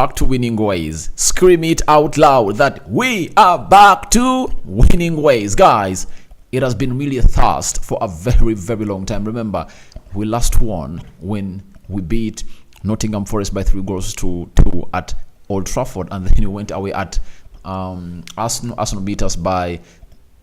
back to winning ways. Scream it out loud that we are back to winning ways. Guys, it has been really a thirst for a very, very long time. Remember, we last won when we beat Nottingham Forest by 3-2 at Old Trafford, and then we went away at Arsenal beat us by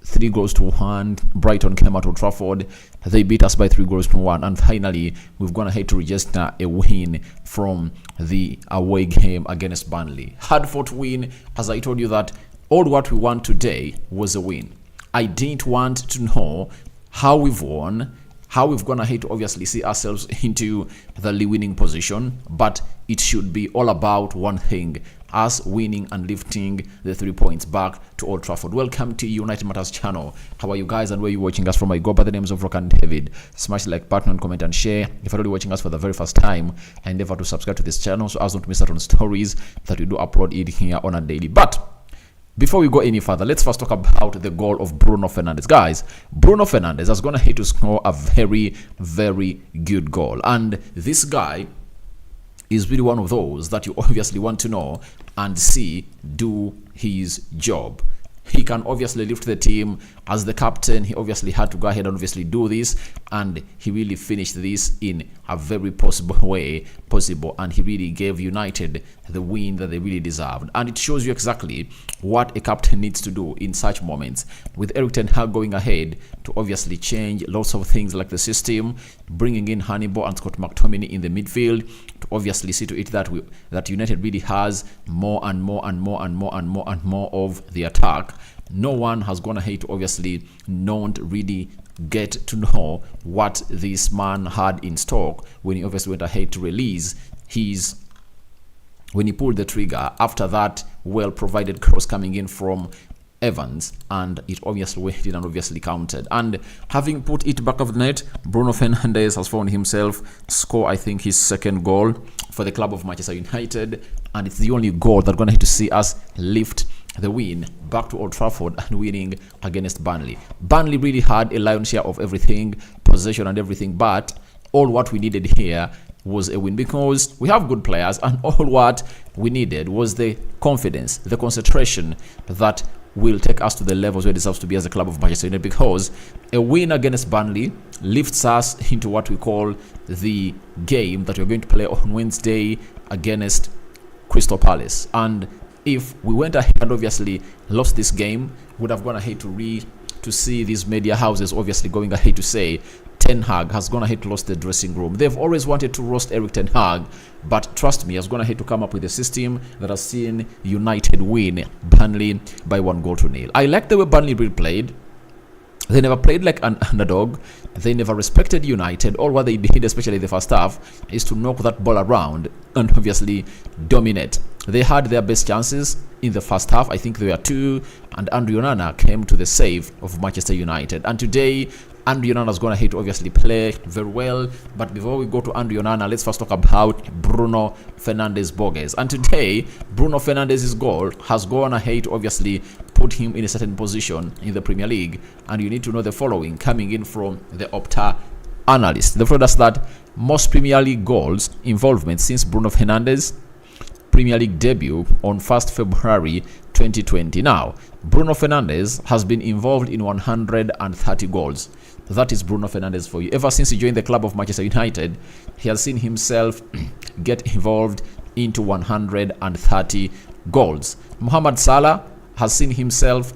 3-1. Brighton came out of Trafford. They beat us by 3-1. And finally, we've gone ahead to register a win from the away game against Burnley. Hard-fought win. As I told you that all what we want today was a win. I didn't want to know how we've won, how we've gone ahead to obviously see ourselves into the winning position, but it should be all about one thing: us winning and lifting the 3 points back to Old Trafford. Welcome to United Matters channel. How are you guys and where are you watching us from? I go by the names of Rock and David. Smash the like button and comment and share. If you're already watching us for the very first time, endeavor to subscribe to this channel so as not to miss out on stories that we do upload it here on a daily. But before we go any further, let's first talk about the goal of Bruno Fernandes. Guys, Bruno Fernandes has gone ahead to score a very, very good goal. And this guy is really one of those that you obviously want to know and see do his job. He can obviously lift the team as the captain. He obviously had to go ahead and obviously do this, and he really finished this in a very possible, and he really gave United the win that they really deserved. And it shows you exactly what a captain needs to do in such moments, with Erik ten Hag going ahead to obviously change lots of things like the system, bringing in Hannibal and Scott McTominay in the midfield to obviously see to it that that United really has more and more of the attack. No one has gone ahead to obviously not really get to know what this man had in stock when he obviously went ahead to release when he pulled the trigger after that well provided cross coming in from Evans, and it obviously waited and obviously counted. And having put it back of the net, Bruno Fernandes has found himself score, I think, his second goal for the club of Manchester United, and it's the only goal that's going to see us lift the win back to Old Trafford and winning against Burnley. Burnley really had a lion's share of everything, possession and everything, but all what we needed here was a win, because we have good players, and all what we needed was the confidence, the concentration that will take us to the levels where it deserves to be as a club of Manchester United, because a win against Burnley lifts us into what we call the game that we're going to play on Wednesday against Crystal Palace. And if we went ahead and obviously lost this game, would have gone ahead to see these media houses obviously going ahead to say Ten Hag has gone ahead to lost the dressing room. They've always wanted to roast Erik ten Hag, but trust me, has gone ahead to come up with a system that has seen United win Burnley by 1-0. I like the way Burnley really played. They never played like an underdog. They never respected United. All what they did, especially the first half, is to knock that ball around and obviously dominate. They had their best chances in the first half. I think there were 2, and Andrew Onana came to the save of Manchester United. And today, Andrew Onana has gone ahead to obviously play very well. But before we go to Andrew Onana, let's first talk about Bruno Fernandes' bogus. And today, Bruno Fernandes' goal has gone ahead to obviously put him in a certain position in the Premier League. And you need to know the following coming in from the Opta analyst. They've told us that most Premier League goals involvement since Bruno Fernandes' Premier League debut on 1st February 2020. Now, Bruno Fernandes has been involved in 130 goals. That is Bruno Fernandes for you. Ever since he joined the club of Manchester United, he has seen himself get involved into 130 goals. Mohamed Salah has seen himself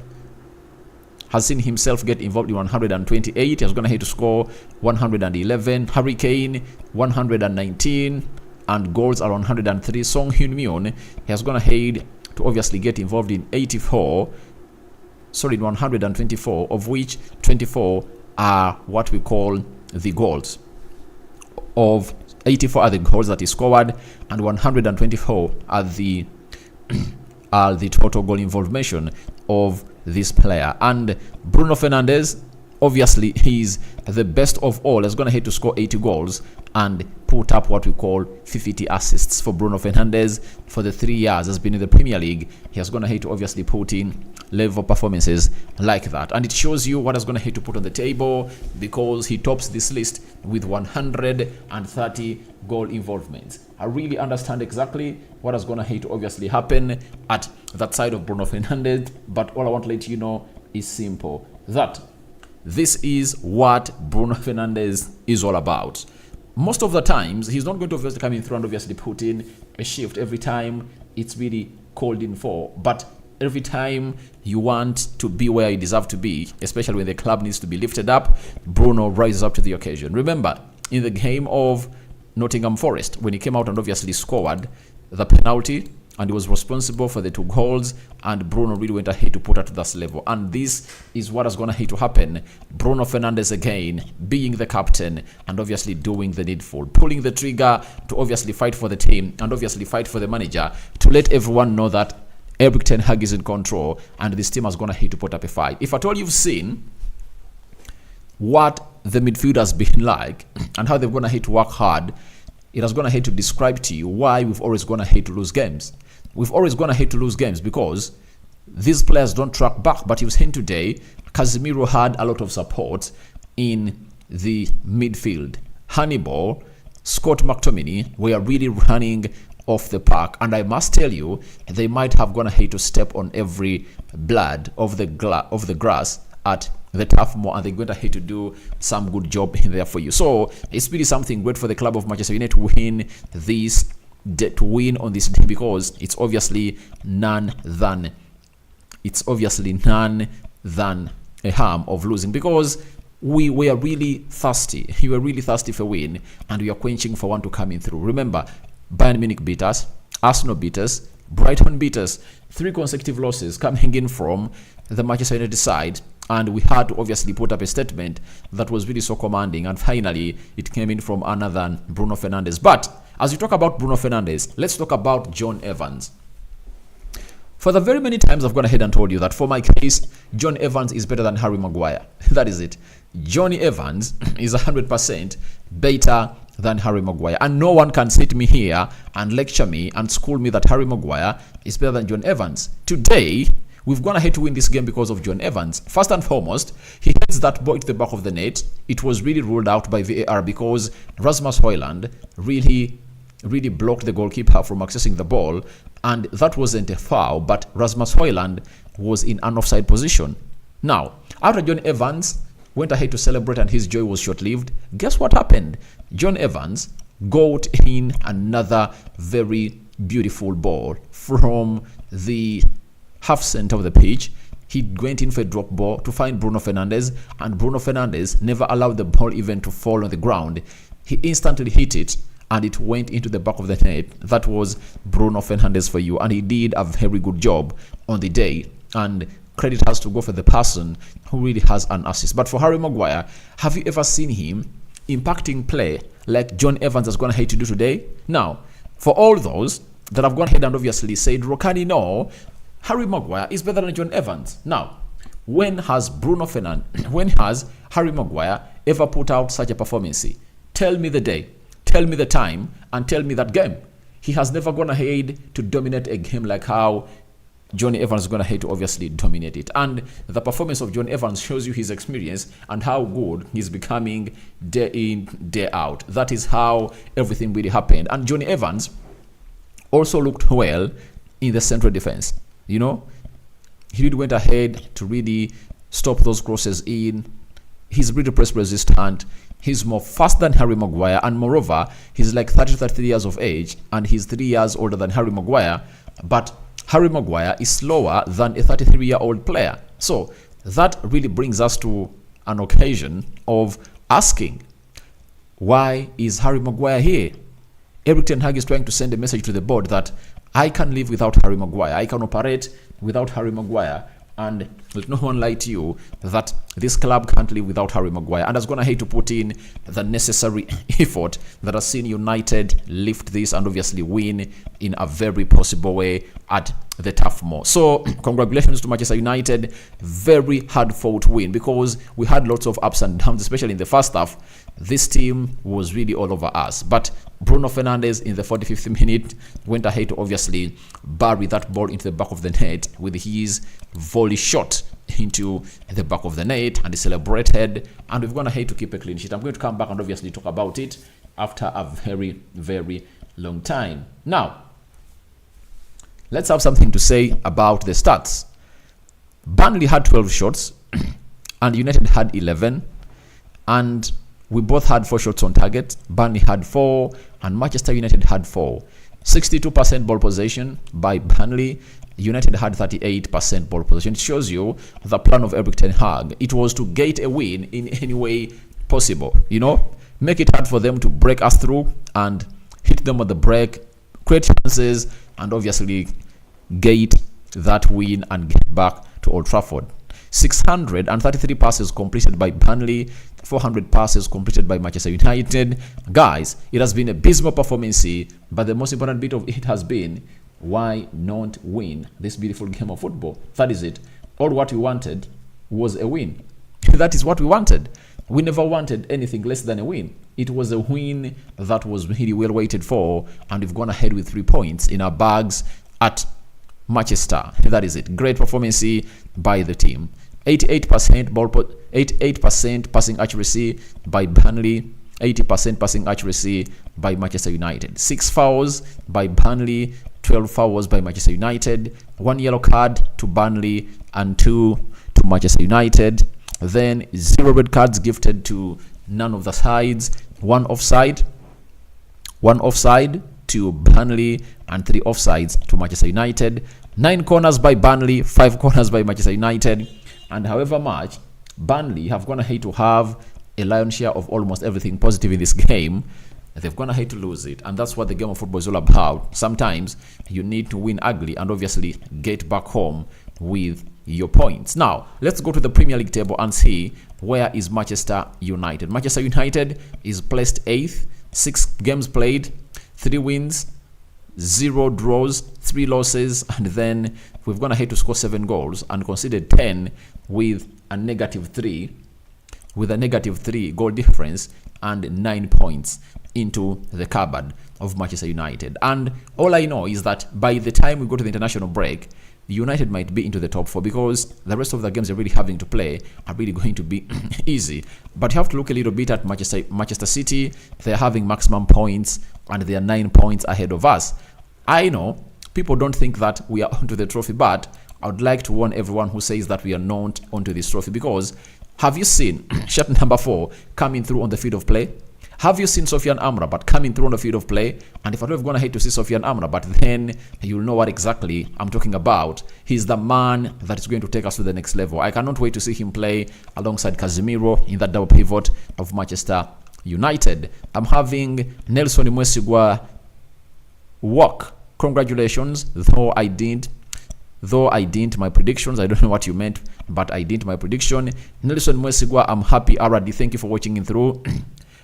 get involved in 128. He has gone ahead to score 111. Harry Kane 119, and goals are 103. Song Heung-min has gone ahead to obviously get involved in 124, of which 24 are what we call the goals. Of 84 are the goals that he scored, and 124 are the total goal involvement of this player. And Bruno Fernandes, obviously, he's the best of all. He's going ahead to score 80 goals and put up what we call 50 assists for Bruno Fernandes for the 3 years has been in the Premier League. He has gone ahead to obviously put in level performances like that, and it shows you what he's going ahead to put on the table, because he tops this list with 130 goal involvements. I really understand exactly what is going to hate to obviously happen at that side of Bruno Fernandes. But all I want to let you know is simple, that this is what Bruno Fernandes is all about. Most of the times, he's not going to obviously come in through and obviously put in a shift every time it's really called in for. But every time you want to be where you deserve to be, especially when the club needs to be lifted up, Bruno rises up to the occasion. Remember, in the game of Nottingham Forest, when he came out and obviously scored the penalty, and he was responsible for the 2 goals, and Bruno really went ahead to put it to that level. And this is what is going to have to happen. Bruno Fernandes again being the captain and obviously doing the needful, pulling the trigger to obviously fight for the team and obviously fight for the manager, to let everyone know that Erik ten Hag is in control and this team is going to have to put up a fight. If at all you've seen what the midfield has been like and how they're going to have to work hard, it is going to have to describe to you why we've always going to have to lose games. We've always going to have to lose games because these players don't track back. But you've seen today, Casemiro had a lot of support in the midfield. Hannibal, Scott McTominay were really running off the park, and I must tell you, they might have gone ahead to step on every blade of the grass at the Turf Moor, and they're going to have to do some good job in there for you. So it's really something great for the club of Manchester United to win this, to win on this day, because it's obviously none than a harm of losing, because we were really thirsty. We were really thirsty for a win, and we are quenching for one to come in through. Remember, Bayern Munich beat us, Arsenal beat us, Brighton beat us. 3 consecutive losses coming in from the Manchester United side, and we had to obviously put up a statement that was really so commanding, and finally it came in from another than Bruno Fernandes. But as we talk about Bruno Fernandes, let's talk about John Evans. For the very many times I've gone ahead and told you that for my case, John Evans is better than Harry Maguire. That is it. Johnny Evans is 100% better than Harry Maguire. And no one can sit me here and lecture me and school me that Harry Maguire is better than John Evans. Today, we've gone ahead to win this game because of John Evans. First and foremost, he hits that ball to the back of the net. It was really ruled out by VAR because Rasmus Højlund really blocked the goalkeeper from accessing the ball, and that wasn't a foul, but Rasmus Højlund was in an offside position. Now, after John Evans went ahead to celebrate and his joy was short-lived, guess what happened? John Evans got in another very beautiful ball from the half center of the pitch. He went in for a drop ball to find Bruno Fernandes, and Bruno Fernandes never allowed the ball even to fall on the ground. He instantly hit it, and it went into the back of the net. That was Bruno Fernandes for you, and he did a very good job on the day, and credit has to go for the person who really has an assist. But for Harry Maguire, have you ever seen him impacting play like John Evans has gone ahead to do today? Now, for all those that have gone ahead and obviously said, Rokani, no, Harry Maguire is better than John Evans. Now, when has Harry Maguire ever put out such a performance? Tell me the day, tell me the time, and tell me that game. He has never gone ahead to dominate a game like how Johnny Evans is going to have to obviously dominate it. And the performance of John Evans shows you his experience and how good he's becoming day in, day out. That is how everything really happened. And Johnny Evans also looked well in the central defense. You know, he really went ahead to really stop those crosses in. He's really press resistant. He's more fast than Harry Maguire. And moreover, he's like 33 years of age, and he's 3 years older than Harry Maguire. But Harry Maguire is slower than a 33-year-old player. So that really brings us to an occasion of asking, why is Harry Maguire here? Erik ten Hag is trying to send a message to the board that I can live without Harry Maguire. I can operate without Harry Maguire. And let no one lie to you that this club can't live without Harry Maguire, and has gone ahead to put in the necessary effort that has seen United lift this and obviously win in a very possible way at the Turf Moor. So congratulations to Manchester United. Very hard fought win, because we had lots of ups and downs, especially in the first half. This team was really all over us, but Bruno Fernandes in the 45th minute went ahead to obviously bury that ball into the back of the net with his volley shot into the back of the net, and he celebrated, and we've gone ahead to keep a clean sheet. I'm going to come back and obviously talk about it after a very, very long time. Now, let's have something to say about the stats. Burnley had 12 shots and United had 11, and we both had 4 shots on target. Burnley had 4 and Manchester United had 4. 62% ball possession by Burnley. United had 38% ball possession. It shows you the plan of Erik ten Hag. It was to get a win in any way possible. You know, make it hard for them to break us through and hit them on the break, create chances, and obviously get that win and get back to Old Trafford. 633 passes completed by Burnley, 400 passes completed by Manchester United. Guys, it has been a abysmal performance, but the most important bit of it has been, why not win this beautiful game of football? That is it. All what we wanted was a win. That is what we wanted. We never wanted anything less than a win. It was a win that was really well waited for, and we've gone ahead with 3 points in our bags at Manchester. That is it. Great performance by the team. 88% passing accuracy by Burnley, 80% passing accuracy by Manchester United. 6 fouls by Burnley, 12 fouls by Manchester United. 1 yellow card to Burnley and 2 to Manchester United. Then 0 red cards gifted to none of the sides. 1 offside to Burnley and 3 offsides to Manchester United. 9 corners by Burnley, 5 corners by Manchester United. And however much Burnley have gone ahead to have a lion's share of almost everything positive in this game, they've gone ahead to lose it. And that's what the game of football is all about. Sometimes you need to win ugly and obviously get back home with your points. Now, let's go to the Premier League table and see where is Manchester United. Manchester United is placed 8th, 6 games played, 3 wins, 0 draws, 3 losses, and then we've gone ahead to score 7 goals and conceded 10 with a -3, with a -3 goal difference and 9 points into the cupboard of Manchester United. And all I know is that by the time we go to the international break, United might be into the top 4 because the rest of the games they're really having to play are really going to be easy. But you have to look a little bit at Manchester City. They're having maximum points and they are 9 points ahead of us. I know people don't think that we are onto the trophy, but I would like to warn everyone who says that we are not onto this trophy, because have you seen shirt number 4 coming through on the field of play? Have you seen Sofyan Amrabat coming through on the field of play? And if I don't have gone ahead to see Sofyan Amrabat, then you'll know what exactly I'm talking about. He's the man that is going to take us to the next level. I cannot wait to see him play alongside Casemiro in that double pivot of Manchester United. I'm having Nelson Mwesigwa walk. Congratulations, though I didn't my predictions. I don't know what you meant, but I didn't my prediction. Nelson Mwesigwa, I'm happy already. Thank you for watching in through.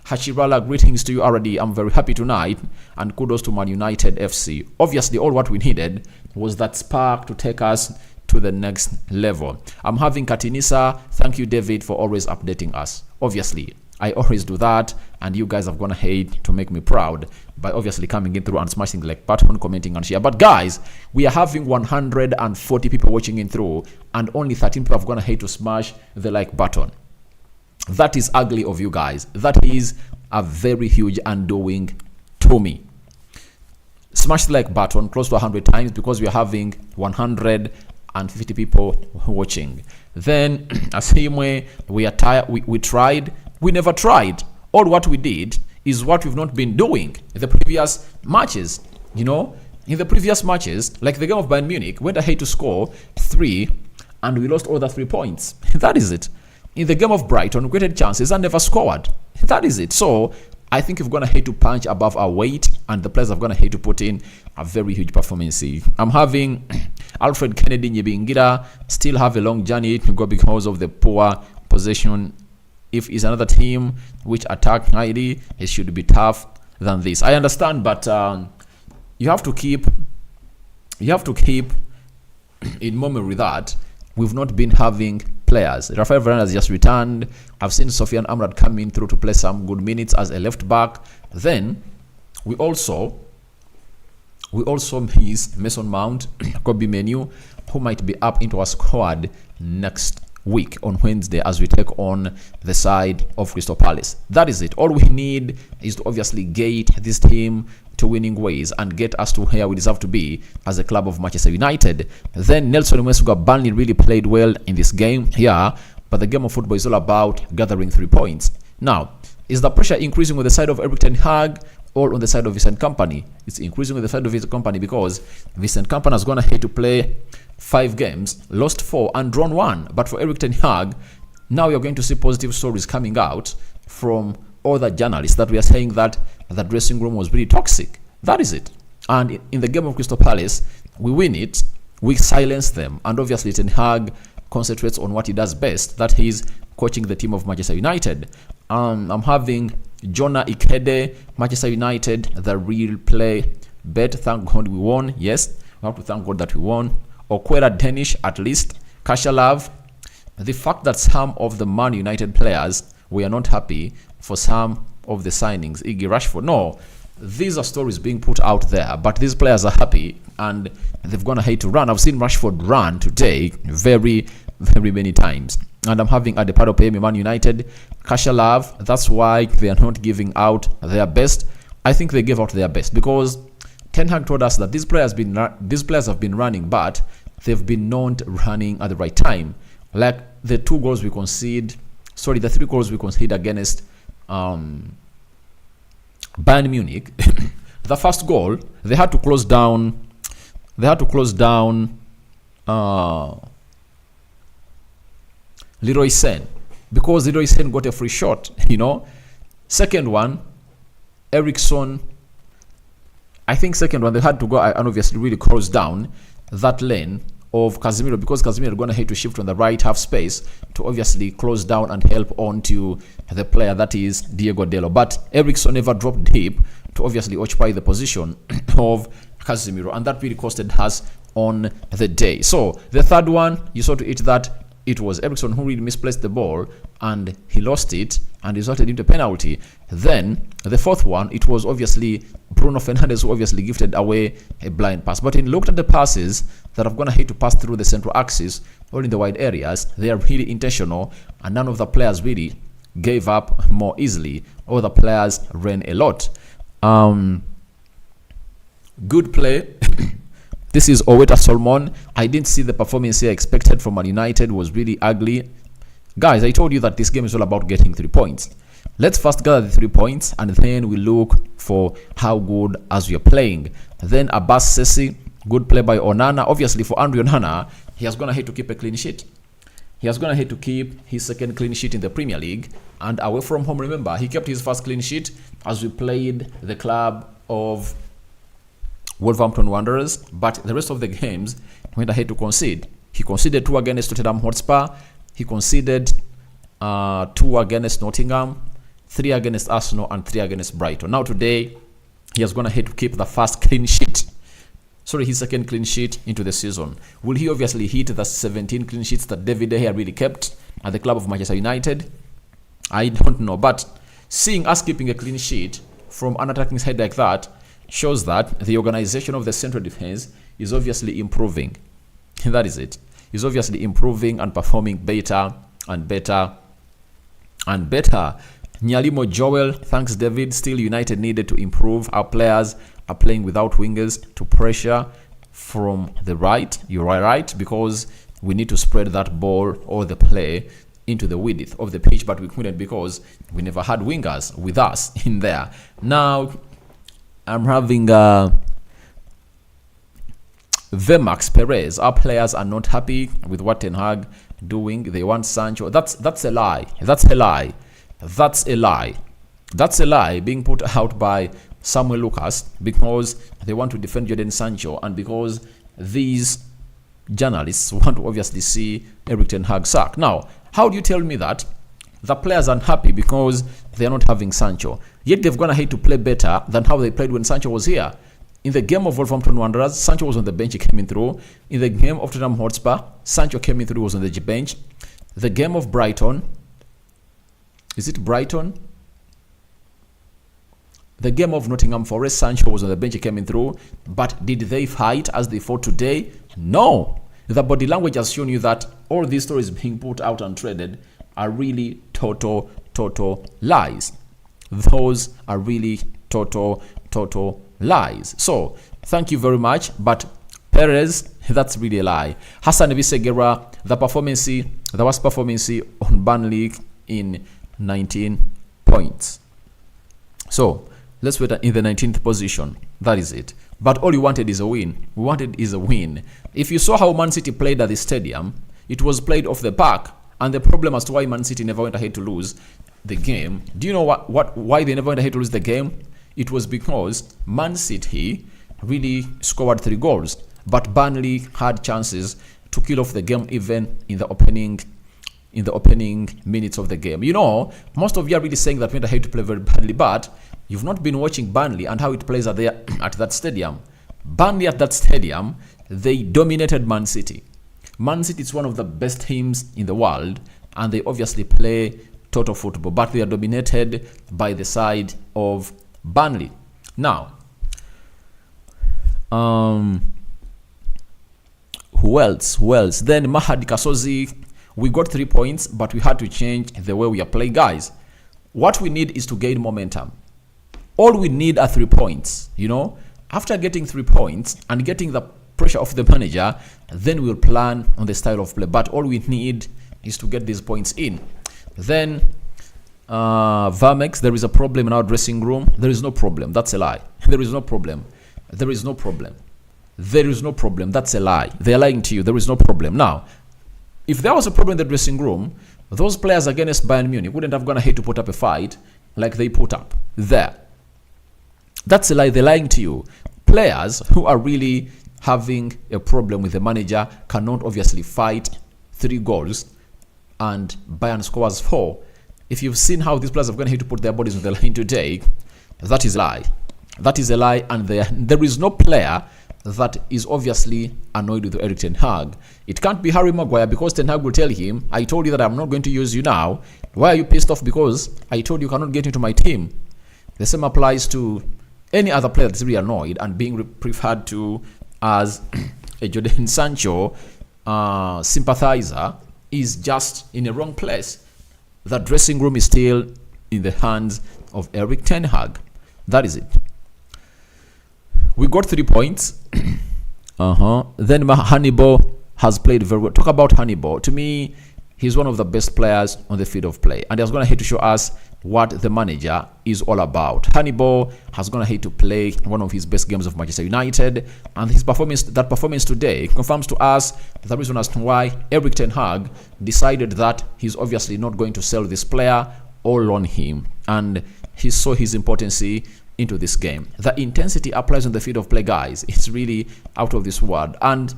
Hachirala, greetings to you already. I'm very happy tonight, and kudos to Man United FC. Obviously, all what we needed was that spark to take us to the next level. I'm having Katinisa. Thank you, David, for always updating us. Obviously, I always do that, and you guys have gone ahead to make me proud by obviously coming in through and smashing the like button, commenting and share. But guys, we are having 140 people watching in through, and only 13 people have gone ahead to smash the like button. That is ugly of you guys. That is a very huge undoing to me. Smash the like button close to 100 times because we are having 150 people watching. Then, the same way, we are tired. We tried. We never tried. All what we did is what we've not been doing in the previous matches. You know, in the previous matches, like the game of Bayern Munich, went ahead to score 3, and we lost all the 3 points. That is it. In the game of Brighton, we created chances and never scored. That is it. So I think we've gone ahead to punch above our weight, and the players have gone ahead to put in a very huge performance. I'm having Alfred Kennedy Nyebingira still have a long journey to go because of the poor possession. If it's another team which attack highly, it should be tough than this. I understand, but you have to keep in memory that we've not been having players. Rafael Varane has just returned. I've seen Sofyan Amrabat come in through to play some good minutes as a left back. Then we also miss Mason Mount, Kobe Menu, who might be up into our squad next week on Wednesday as we take on the side of Crystal Palace. That is it. All we need is to obviously get this team to winning ways and get us to where we deserve to be as a club of Manchester United. Then Nelson Mwesuga, Burnley really played well in this game. Yeah, but the game of football is all about gathering 3 points. Now, is the pressure increasing with the side of Eric Ten Hag or on the side of Vincent Kompany? It's increasing with the side of Vincent Kompany because Vincent Kompany has gone ahead to play 5 games, lost 4 and drawn 1. But for Eric Ten Hag, now you're going to see positive stories coming out from other journalists that we are saying that the dressing room was really toxic. That is it. And in the game of Crystal Palace, we win it, we silence them, and obviously Ten Hag concentrates on what he does best, that he's coaching the team of Manchester United. I'm having Jonah Ikede, Manchester United, the real play bet. Thank God we won. Yes, we have to thank God that we won. Okwera Danish, at least. Kashalav. The fact that some of the Man United players were not happy for some of the signings. Iggy Rashford. No, these are stories being put out there, but these players are happy and they've gone ahead to run. I've seen Rashford run today very, very many times. And I'm having Adebayo PM Man United. Kashalav, that's why they are not giving out their best. I think they gave out their best because Ten Hag told us that these players have been running, but they've been not running at the right time. Like the 3 goals we concede against Bayern Munich. The first goal, they had to close down Leroy Sen because Leroy Sen got a free shot, Second one, Eriksson, I think second one, they had to go and obviously really close down that lane of Casemiro because Casemiro going ahead to shift on the right half space to obviously close down and help on to the player that is Diego Dalot. But Eriksson never dropped deep to obviously occupy the position of Casemiro, and that really costed us on the day. So the third one, you saw to it that it was Eriksson who really misplaced the ball and he lost it and resulted into a penalty. Then the fourth one, it was obviously Bruno Fernandes who obviously gifted away a blind pass. But when you looked at the passes that have gone ahead to pass through the central axis or in the wide areas, they are really intentional and none of the players really gave up more easily. All the players ran a lot. Good play. This is Oweta Solomon. I didn't see the performance I expected from Man United. Was really ugly. Guys, I told you that this game is all about getting 3 points. Let's first gather the 3 points and then we look for how good as we are playing. Then Abbas Sessi, good play by Onana. Obviously for Andre Onana, he has gone ahead to keep a clean sheet. He has gone ahead to keep his second clean sheet in the Premier League. And away from home, remember, he kept his first clean sheet as we played the club of Wolverhampton Wanderers, but the rest of the games went ahead to concede. He conceded 2 against Tottenham Hotspur. He conceded 2 against Nottingham, 3 against Arsenal, and 3 against Brighton. Now today, he has gone ahead to keep the first clean sheet. His second clean sheet into the season. Will he obviously hit the 17 clean sheets that David De Gea really kept at the club of Manchester United? I don't know, but seeing us keeping a clean sheet from an attacking side like that shows that the organization of the central defense is obviously improving. That is it. It's obviously improving and performing better and better and better. Nyalimo Joel, thanks David. Still United needed to improve. Our players are playing without wingers to pressure from the right. You're right, because we need to spread that ball or the play into the width of the pitch, but we couldn't because we never had wingers with us in there. Now I'm having Vemax Perez. Our players are not happy with what Ten Hag doing. They want Sancho. That's a lie. That's a lie. That's a lie. That's a lie being put out by Samuel Lucas because they want to defend Jadon Sancho and because these journalists want to obviously see Erik Ten Hag sack. Now, how do you tell me that the players are unhappy because they are not having Sancho, yet they've gone ahead to play better than how they played when Sancho was here? In the game of Wolverhampton Wanderers, Sancho was on the bench, he came in through. In the game of Tottenham Hotspur, Sancho came in through, was on the bench. The game of Brighton, is it Brighton? The game of Nottingham Forest, Sancho was on the bench, he came in through. But did they fight as they fought today? No. The body language has shown you that all these stories being put out and traded are really total lies. Those are really total lies. So thank you very much. But Perez, that's really a lie. Hassan Visegera, the worst performance on Burnley in 19 points. So let's wait in the 19th position. That is it. But all you wanted is a win. We wanted is a win. If you saw how Man City played at the stadium, it was played off the park. And the problem as to why Man City never went ahead to lose the game. Do you know why they never went ahead to lose the game? It was because Man City really scored 3 goals. But Burnley had chances to kill off the game even in the opening minutes of the game. You know, most of you are really saying that we went ahead to play very badly, but you've not been watching Burnley and how it plays at that stadium. Burnley at that stadium, they dominated Man City. Man City is one of the best teams in the world, and they obviously play total football, but they are dominated by the side of Burnley. Now, who else? Then Mahad Kasozi, we got 3 points, but we had to change the way we are playing. Guys, what we need is to gain momentum. All we need are 3 points, you know. After getting 3 points and getting the pressure of the manager, then we'll plan on the style of play. But all we need is to get these points in. Then Vamex, there is a problem in our dressing room. There is no problem. That's a lie. There is no problem. There is no problem. There is no problem. That's a lie. They're lying to you. There is no problem. Now, if there was a problem in the dressing room, those players against Bayern Munich wouldn't have gone ahead to put up a fight like they put up there. That's a lie. They're lying to you. Players who are really having a problem with the manager cannot obviously fight 3 goals and Bayern scores 4. If you've seen how these players have gone ahead to put their bodies on the line today, that is a lie. That is a lie, and there is no player that is obviously annoyed with Erik Ten Hag. It can't be Harry Maguire, because Ten Hag will tell him, I told you that I'm not going to use you now. Why are you pissed off? Because I told you cannot get into my team. The same applies to any other player that's really annoyed and being referred to as a Jadon Sancho sympathizer is just in a wrong place. The dressing room is still in the hands of Erik Ten Hag. That is it. We got 3 points. Then Hannibal has played very well. Talk about Hannibal. To me, he's one of the best players on the field of play, and he's going to hate to show us what the manager is all about. Hannibal has going to hate to play one of his best games of Manchester United, and his performance today confirms to us the reason as to why Erik Ten Hag decided that he's obviously not going to sell this player or on him, and he saw his importance into this game. The intensity applies on the field of play, guys. It's really out of this world, and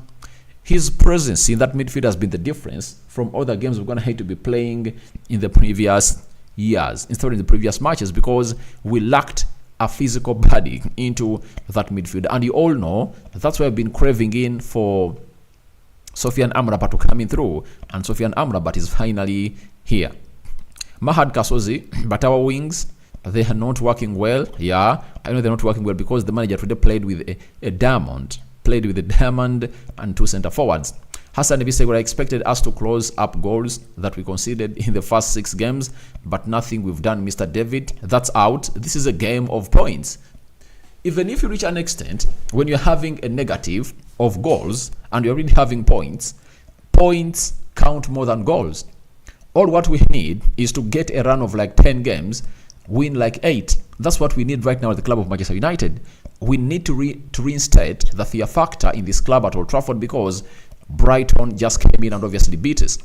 his presence in that midfield has been the difference from other games we're going to hate to be playing in the previous years, instead of in the previous matches, because we lacked a physical body into that midfield. And you all know that's why I've been craving in for Sofiane Amrabat to come in through, and Sofiane Amrabat is finally here. Mahad Kasozi, but our wings, they are not working well. Yeah, I know they're not working well because the manager today played with a diamond. Played with a diamond and 2 center forwards. Hassan Bisegura expected us to close up goals that we conceded in the first 6 games, but nothing we've done, Mr. David. That's out. This is a game of points. Even if you reach an extent when you're having a negative of goals and you're already having points, points count more than goals. All what we need is to get a run of like 10 games, win like 8. That's what we need right now at the club of Manchester United. We need to reinstate the fear factor in this club at Old Trafford, because Brighton just came in and obviously beat us.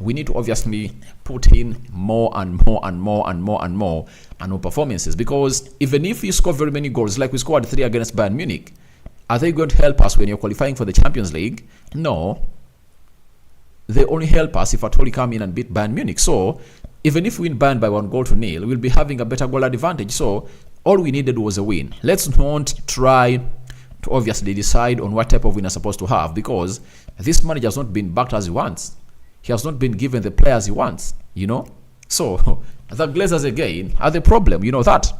We need to obviously put in more and more performances, because even if you score very many goals, like we scored 3 against Bayern Munich, are they going to help us when you're qualifying for the Champions League? No. They only help us if at all we come in and beat Bayern Munich. So even if we win Bayern by 1-0, we'll be having a better goal advantage. So all we needed was a win. Let's not try to obviously decide on what type of win we're supposed to have, because this manager has not been backed as he wants. He has not been given the players he wants, you know. So the Glazers again are the problem, you know that.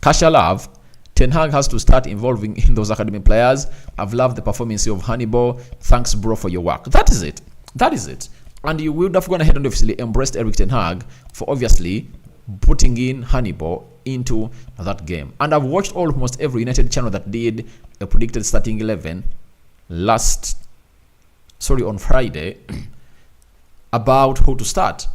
Kasha love, Ten Hag has to start involving in those academy players. I've loved the performance of Hannibal. Thanks, bro, for your work. That is it. That is it. And you would have gone ahead and obviously embraced Erik ten Hag for obviously putting in Hannibal into that game. And I've watched almost every United channel that did a predicted starting 11 on Friday about who to start.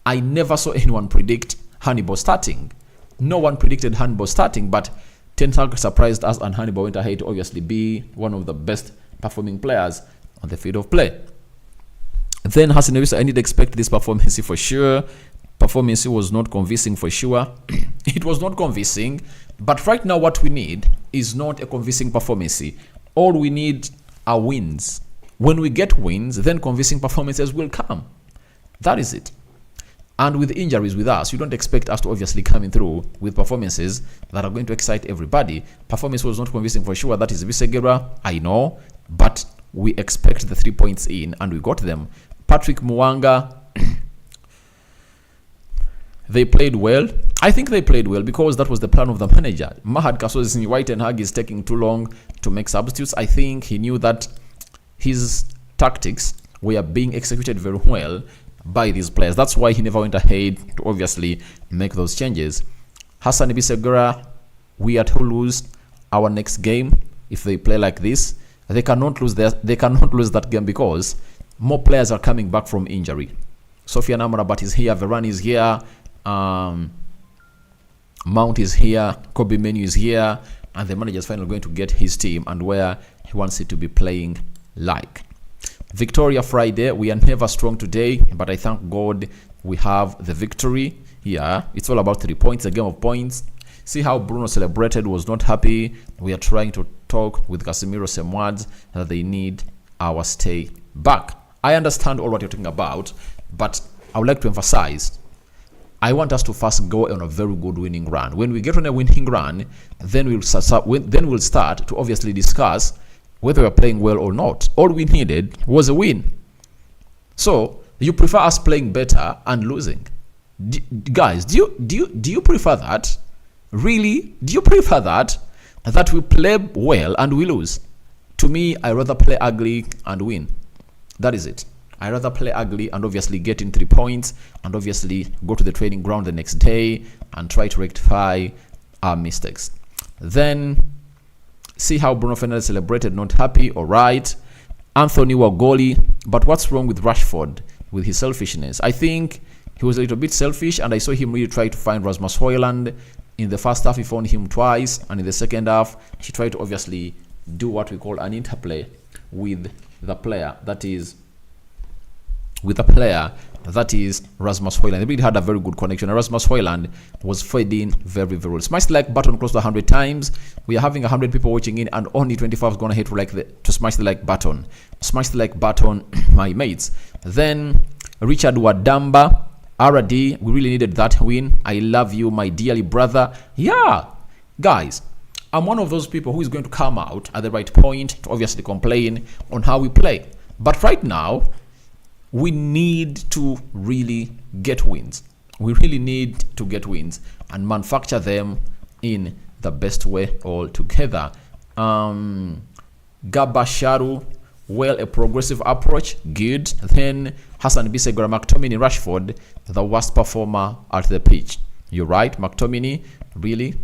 I never saw anyone predict Hannibal starting. No one predicted Hannibal starting, but Ten Hag surprised us, and Hannibal went ahead to obviously be one of the best performing players on the field of play. Then Hassan Lewis, I did expect this performance for sure. Performance was not convincing for sure. It was not convincing, but right now what we need is not a convincing performance. All we need are wins. When we get wins, then convincing performances will come. That is it. And with injuries with us, you don't expect us to obviously coming through with performances that are going to excite everybody. Performance was not convincing for sure. That is Visegera, I know, but we expect the 3 points in, and we got them. Patrick Mwanga, they played well. I think they played well because that was the plan of the manager. Mahad Kasozi White and Hag is taking too long to make substitutes. I think he knew that his tactics were being executed very well by these players. That's why he never went ahead to obviously make those changes. Hassan Bisegura, we are to lose our next game if they play like this. They cannot lose that game because more players are coming back from injury. Sofiane Amrabat is here, Varane is here, Mount is here, Kobe Menu is here, and the manager is finally going to get his team and where he wants it to be playing like. Victoria Friday, we are never strong today, but I thank God we have the victory. Yeah, it's all about 3 points, a game of points. See how Bruno celebrated, was not happy. We are trying to talk with Casemiro same words that they need our stay back. I understand all what you're talking about, but I would like to emphasize, I want us to first go on a very good winning run. When we get on a winning run, then we'll start to obviously discuss whether we're playing well or not. All we needed was a win. So you prefer us playing better and losing? Guys, do you prefer that? Really? Do you prefer that we play well and we lose? To me, I rather play ugly and win. That is it. I rather play ugly and obviously get in 3 points and obviously go to the training ground the next day and try to rectify our mistakes. Then see how Bruno Fernandes celebrated, not happy, all right. Anthony Wagoli, but what's wrong with Rashford with his selfishness? I think he was a little bit selfish, and I saw him really try to find Rasmus Højlund. In the first half, he found him twice, and in the second half, he tried to obviously do what we call an interplay with the player that is Rasmus Højlund. They really had a very good connection. And Rasmus Højlund was fading very, very well. Smash the like button close to 100 times. We are having 100 people watching in, and only 25 is going to hit to smash the like button. Smash the like button, my mates. Then Richard Wadamba, RD, we really needed that win. I love you, my dearly brother. Yeah, guys, I'm one of those people who is going to come out at the right point to obviously complain on how we play. But right now, we need to really get wins. We really need to get wins and manufacture them in the best way altogether. Gabasharu, well, a progressive approach, good. Then Hassan Bisegura, McTominay, Rashford, the worst performer at the pitch. You're right, McTominay, really.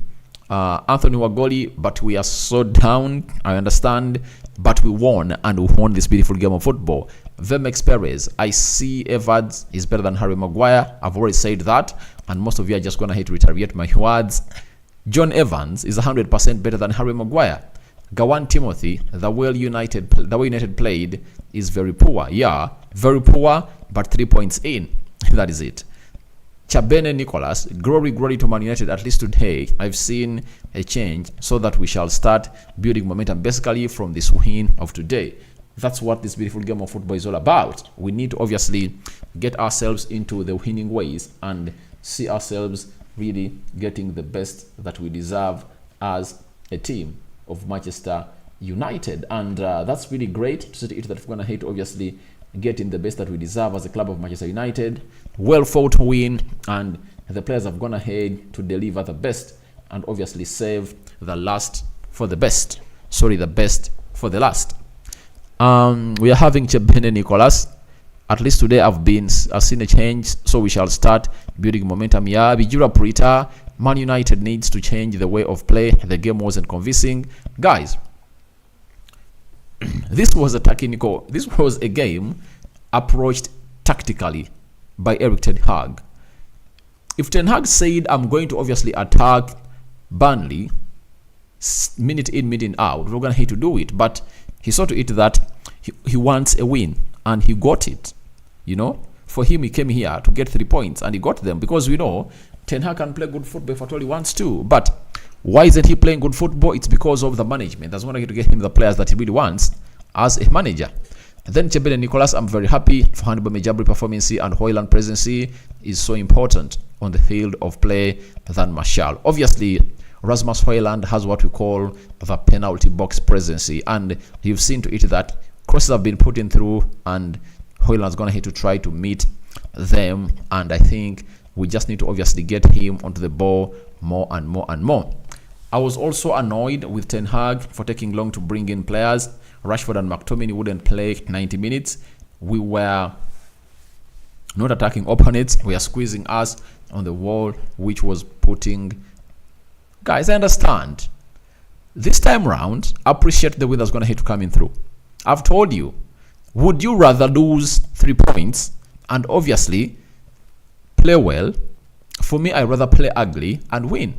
Anthony Wagoli, but we are so down, I understand, but we won, and we won this beautiful game of football. Vermex Perez, I see Evans is better than Harry Maguire. I've already said that, and most of you are just going to hate to reiterate my words. John Evans is 100% better than Harry Maguire. Gawan Timothy, the way United played is very poor. Yeah, very poor, but 3 points in. That is it. Chabene Nicholas, glory to Man United. At least today, I've seen a change so that we shall start building momentum basically from this win of today. That's what this beautiful game of football is all about. We need to obviously get ourselves into the winning ways and see ourselves really getting the best that we deserve as a team of Manchester United. And that's really great to see it that we're going to hate obviously getting the best that we deserve as a club of Manchester United. Well fought win, and the players have gone ahead to deliver the best and obviously save the last for the best. Sorry, the best for the last. We are having Chebene Nicholas. At least today I've seen a change, so we shall start building momentum here. Bijura Purita, Man United needs to change the way of play. The game wasn't convincing. Guys, this was a game approached tactically by Erik ten Hag. If Ten Hag said, I'm going to obviously attack Burnley minute in, minute out, we're going to hate to do it. But he saw to it that he wants a win, and he got it. You know, for him, he came here to get 3 points, and he got them, because we know Ten Hag can play good football if at all he wants to. But why isn't he playing good football? It's because of the management. That's going to get him the players that he really wants as a manager. And then Chebet and Nicholas, I'm very happy for Hannibal Mejabri performance, and Hoyland presence is so important on the field of play than Martial. Obviously, Rasmus Hoyland has what we call the penalty box presence, and you've seen to it that crosses have been put in through, and Hoyland's going to have to try to meet them, and I think we just need to obviously get him onto the ball more and more and more. I was also annoyed with Ten Hag for taking long to bring in players. Rashford and McTominay wouldn't play 90 minutes. We were not attacking opponents. We are squeezing us on the wall, which was putting... Guys, I understand. This time round, appreciate the win that's going to have to come in through. I've told you, would you rather lose 3 points and obviously play well? For me, I'd rather play ugly and win.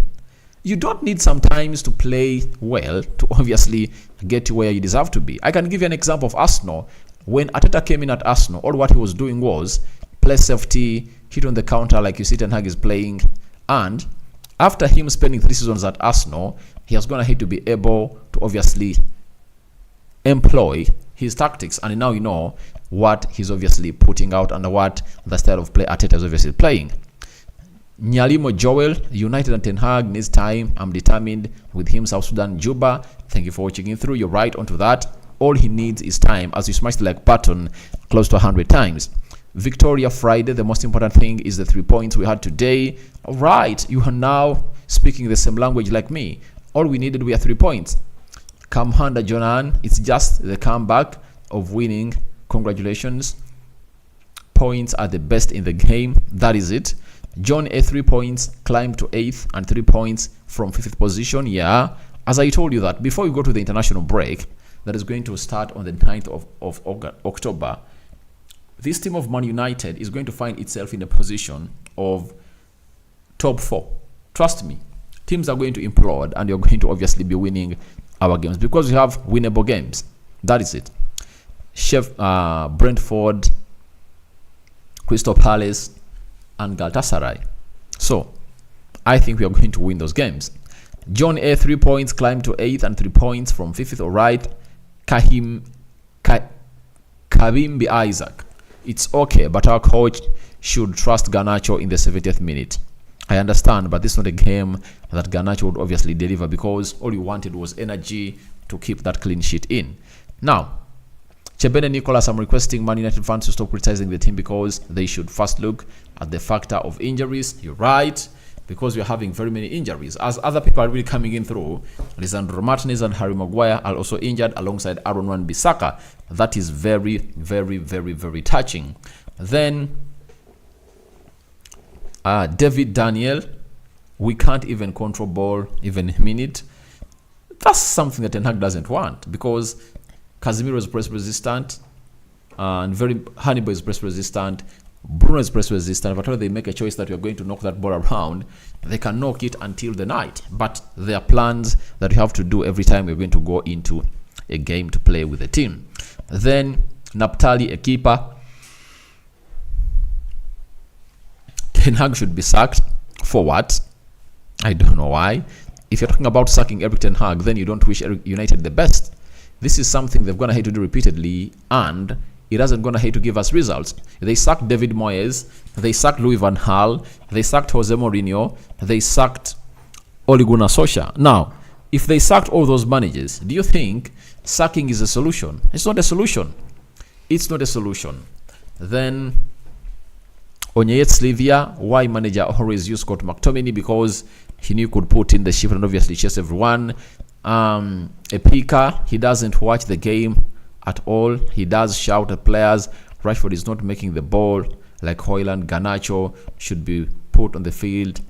You don't need sometimes to play well to obviously get to where you deserve to be. I can give you an example of Arsenal. When Arteta came in at Arsenal, all what he was doing was play safety, hit on the counter like you see Ten Hag is playing. And after him spending 3 seasons at Arsenal, he has going to have to be able to obviously employ his tactics. And now you know what he's obviously putting out and what the style of play Arteta is obviously playing. Nyalimo Joel, United and Ten Hag needs time. I'm determined with him. South Sudan, Juba. Thank you for watching it through. You're right onto that. All he needs is time, as you smashed the like button close to 100 times. Victoria Friday, the most important thing is the 3 points we had today. All right, you are now speaking the same language like me. All we needed were 3 points. Kamhanda Jonan, it's just the comeback of winning. Congratulations. Points are the best in the game. That is it. John A, 3 points, climbed to 8th and 3 points from 5th position. Yeah, as I told you that before we go to the international break that is going to start on the 9th of October, this team of Man United is going to find itself in a position of top 4. Trust me, teams are going to implode, and you're going to obviously be winning our games because we have winnable games. That is it. Brentford, Crystal Palace, and Galatasaray. So I think we are going to win those games. John A, 3 points, climbed to 8th and 3 points from 5th. All right. Kabimbi Isaac, it's okay, but our coach should trust Garnacho in the 70th minute. I understand, but this is not a game that Garnacho would obviously deliver, because all you wanted was energy to keep that clean sheet in. Now, Chebene Nicholas, I'm requesting Man United fans to stop criticizing the team, because they should first look at the factor of injuries. You're right, because we're having very many injuries. As other people are really coming in through, Lisandro Martinez and Harry Maguire are also injured alongside Aaron Wan-Bissaka. That is very, very, very, very touching. Then, David Daniel, we can't even control ball even a minute. That's something that Ten Hag doesn't want, because Casemiro is press resistant, and Hannibal is press resistant. Bruno is press resistant. Whatever they make a choice that we are going to knock that ball around, they can knock it until the night. But there are plans that we have to do every time we're going to go into a game to play with the team. Then Naphtali, a keeper. Ten Hag should be sacked. For what? I don't know why. If you're talking about sacking Erik ten Hag, then you don't wish United the best. This is something they're going to have to do repeatedly, and it isn't going to have to give us results. They sacked David Moyes, they sacked Louis van Gaal, they sacked Jose Mourinho, they sacked Ole Gunnar Solskjaer. Now, if they sacked all those managers, do you think sacking is a solution? It's not a solution. It's not a solution. Then Onyet Slivia, why manager always use Scott McTominay? Because he knew he could put in the shift and obviously chase everyone. Epika, he doesn't watch the game at all. He does shout at players Rashford is not making the ball like Højlund. Garnacho should be put on the field.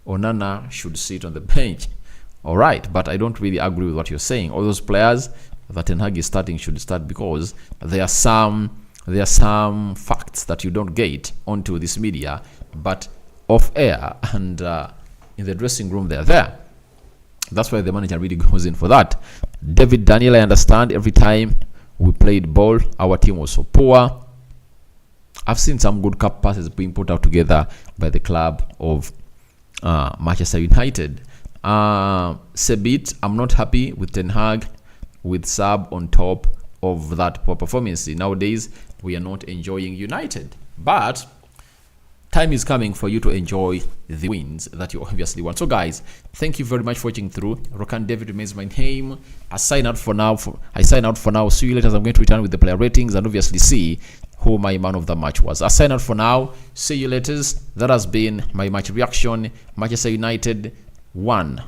Onana should sit on the bench. All right, but I don't really agree with what you're saying. All those players that Ten Hag is starting should start, because there are some facts that you don't get onto this media, but off air and in the dressing room they're there. That's why the manager really goes in for that. David Daniel, I understand every time we played ball, our team was so poor. I've seen some good cup passes being put out together by the club of Manchester United. Sebit, I'm not happy with Ten Hag with Sab on top of that poor performance. Nowadays, we are not enjoying United. But time is coming for you to enjoy the wins that you obviously want. So guys, thank you very much for watching through. Rokan David remains my name. I sign out for now. See you later. I'm going to return with the player ratings and obviously see who my man of the match was. I sign out for now. See you later. That has been my match reaction. Manchester United 1.